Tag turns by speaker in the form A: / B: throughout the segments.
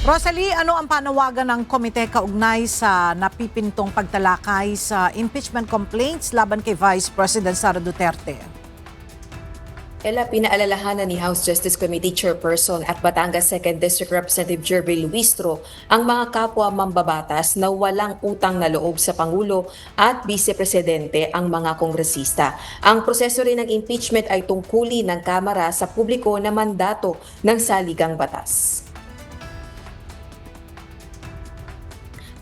A: Rosalie, ano ang panawagan ng komite kaugnay sa napipintong pagtalakay sa impeachment complaints laban kay Vice President Sara Duterte?
B: Ella, pinaalalahanan ni House Justice Committee Chairperson at Batangas 2nd District Representative Jerby Luistro ang mga kapwa mambabatas na walang utang na loob sa Pangulo at Vice Presidente ang mga kongresista. Ang proseso rin ng impeachment ay tungkulin ng Kamara sa publiko na mandato ng saligang batas.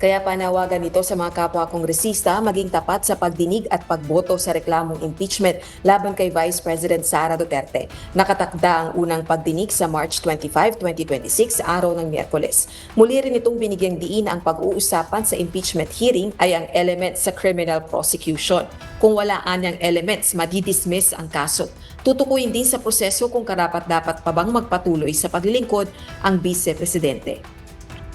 B: Kaya panawagan nito sa mga kapwa kongresista maging tapat sa pagdinig at pagboto sa reklamong impeachment laban kay Vice President Sara Duterte. Nakatakda ang unang pagdinig sa March 25, 2026, araw ng Miyerkules. Muli rin itong binigyang diin ang pag-uusapan sa impeachment hearing ay ang elements sa criminal prosecution. Kung wala anyang elements, madidismiss ang kaso. Tutukuyin din sa proseso kung karapat-dapat pa bang magpatuloy sa paglilingkod ang Vice Presidente.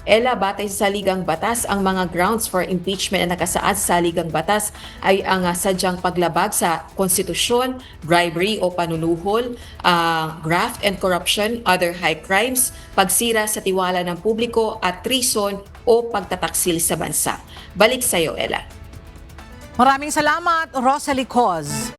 B: Ella, batay sa saligang batas, ang mga grounds for impeachment na nakasaad sa saligang batas ay ang sadyang paglabag sa konstitusyon, bribery o panunuhol, graft and corruption, other high crimes, pagsira sa tiwala ng publiko at treason o pagtataksil sa bansa. Balik sa iyo, Ella.
A: Maraming salamat, Rosalie Coz.